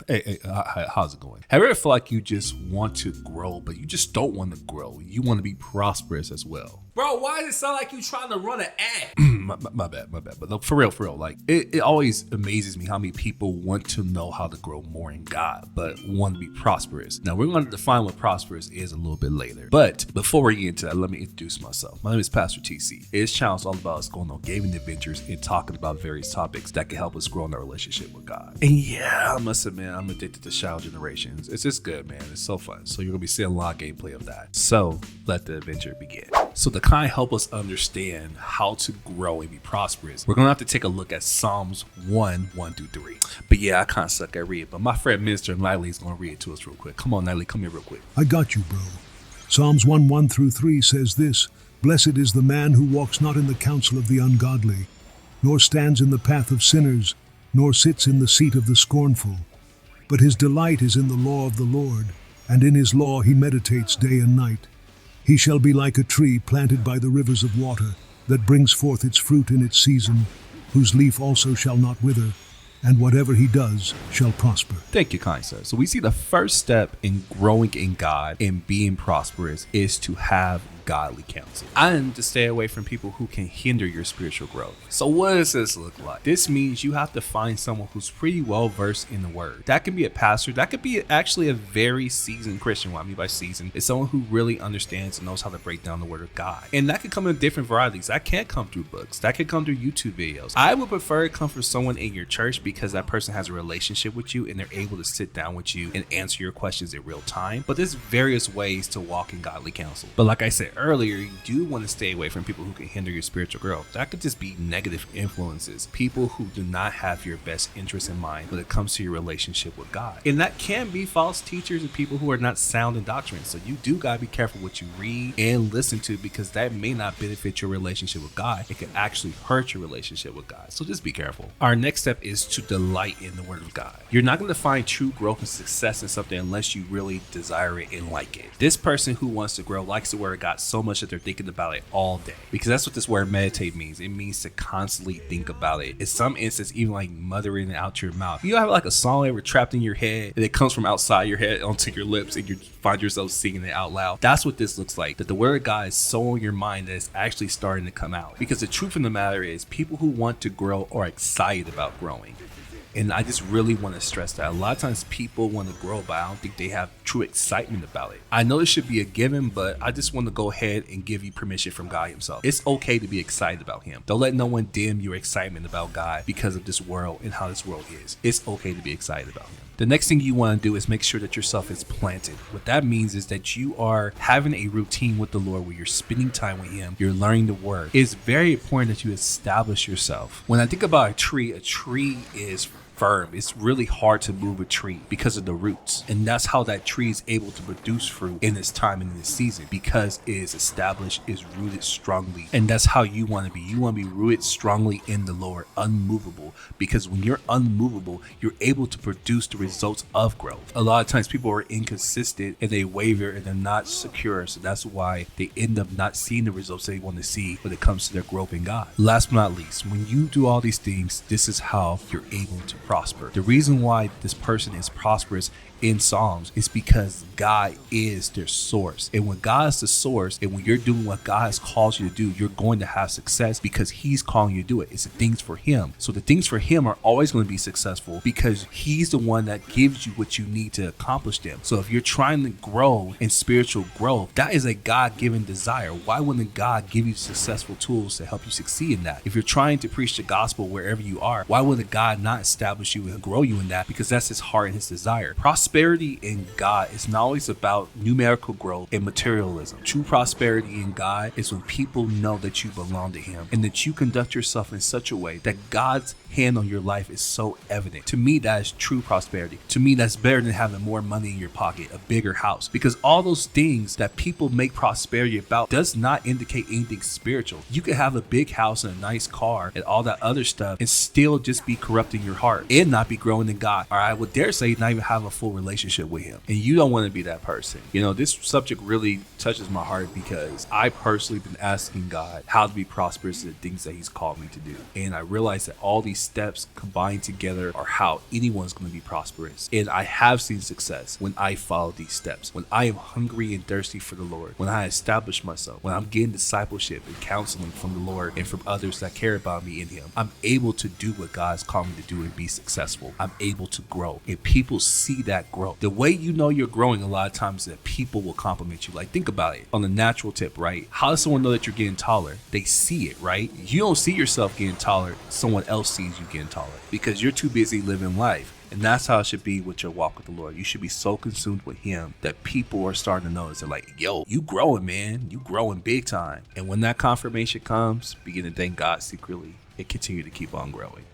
How's it going? Have you ever feel like you just want to grow, but you just don't want to grow? You want to be prosperous as well. Bro, why does it sound like you trying to run an ad? my bad. But no, for real, like it always amazes me how many people want to know how to grow more in God, but want to be prosperous. Now we're going to define what prosperous is a little bit later. But before we get into that, let me introduce myself. My name is Pastor TC. This channel is all about us going on gaming adventures and talking about various topics that can help us grow in our relationship with God. And yeah, I must admit, I'm addicted to Shadow Generations. It's just good, man. It's so fun. So you're going to be seeing a lot of gameplay of that. So let the adventure begin. So to kind of help us understand how to grow and be prosperous, we're going to have to take a look at Psalms 1:1-3. But yeah, I kind of suck at reading, but my friend Minister Nightly is going to read it to us real quick. Come on, Nightly, come here real quick. I got you, bro. Psalms 1:1-3 says this: Blessed is the man who walks not in the counsel of the ungodly, nor stands in the path of sinners, nor sits in the seat of the scornful. But his delight is in the law of the Lord, and in his law he meditates day and night. He shall be like a tree planted by the rivers of water, that brings forth its fruit in its season, whose leaf also shall not wither, and whatever he does shall prosper. Thank you, kind sir. So we see the first step in growing in God and being prosperous is to have godly counsel, and to stay away from people who can hinder your spiritual growth. So what does this look like? This means you have to find someone who's pretty well versed in the word. That can be a pastor. That could be actually a very seasoned Christian. What I mean by seasoned is someone who really understands and knows how to break down the word of God. And that could come in different varieties. That can't come through books. That could come through YouTube videos. I would prefer it come from someone in your church, because that person has a relationship with you and they're able to sit down with you and answer your questions in real time. But there's various ways to walk in godly counsel. But like I said earlier, you do want to stay away from people who can hinder your spiritual growth. That could just be negative influences, people who do not have your best interest in mind when it comes to your relationship with God. And that can be false teachers and people who are not sound in doctrine. So you do got to be careful what you read and listen to, because that may not benefit your relationship with God. It can actually hurt your relationship with God. So just be careful. Our next step is to delight in the word of God. You're not going to find true growth and success in something unless you really desire it and like it. This person who wants to grow likes the word of God so much that they're thinking about it all day, because that's what this word meditate means. It means to constantly think about it. In some instances, even like muttering it out your mouth. You have like a song ever trapped in your head and it comes from outside your head onto your lips and you find yourself singing it out loud. That's what this looks like, that the word of God is so in your mind that it's actually starting to come out. Because the truth of the matter is, people who want to grow are excited about growing. And I just really want to stress that. A lot of times people want to grow, but I don't think they have true excitement about it. I know this should be a given, but I just want to go ahead and give you permission from God himself. It's okay to be excited about him. Don't let no one dim your excitement about God because of this world and how this world is. It's okay to be excited about him. The next thing you want to do is make sure that yourself is planted. What that means is that you are having a routine with the Lord where you're spending time with him, you're learning the word. It's very important that you establish yourself. When I think about a tree is firm. It's really hard to move a tree because of the roots. And that's how that tree is able to produce fruit in this time and in this season, because it is established, is rooted strongly. And that's how you want to be. You want to be rooted strongly in the Lord, unmovable, because when you're unmovable, you're able to produce the results of growth. A lot of times people are inconsistent and they waver and they're not secure. So that's why they end up not seeing the results they want to see when it comes to their growth in God. Last but not least, when you do all these things, this is how you're able to prosper. The reason why this person is prosperous in Psalms is because God is their source. And when God is the source, and when you're doing what God has called you to do, you're going to have success because he's calling you to do it. It's the things for him. So the things for him are always going to be successful because he's the one that gives you what you need to accomplish them. So if you're trying to grow in spiritual growth, that is a God-given desire. Why wouldn't God give you successful tools to help you succeed in that? If you're trying to preach the gospel wherever you are, why wouldn't God not establish you and grow you in that? Because that's his heart and his desire. Prosperity in God is not always about numerical growth and materialism. True prosperity in God is when people know that you belong to him and that you conduct yourself in such a way that God's hand on your life is so evident. To me, that is true prosperity. To me, that's better than having more money in your pocket, a bigger house, because all those things that people make prosperity about does not indicate anything spiritual. You could have a big house and a nice car and all that other stuff and still just be corrupting your heart. and not be growing in God. Or I would dare say not even have a full relationship with him. And you don't want to be that person. You know, this subject really touches my heart because I personally been asking God how to be prosperous in the things that he's called me to do. And I realized that all these steps combined together are how anyone's going to be prosperous. And I have seen success when I follow these steps. When I am hungry and thirsty for the Lord, when I establish myself, when I'm getting discipleship and counseling from the Lord and from others that care about me in him, I'm able to do what God's called me to do and be successful. I'm able to grow, and people see that growth. The way you know you're growing a lot of times is that people will compliment you. Like, think about it on the natural tip, right? How does someone know that you're getting taller? They see it, right? You don't see yourself getting taller. Someone else sees you getting taller because you're too busy living life. And that's how it should be with your walk with the Lord. You should be so consumed with him that people are starting to notice. They're like, yo, you growing, man. You growing big time. And when that confirmation comes, begin to thank God secretly and continue to keep on growing.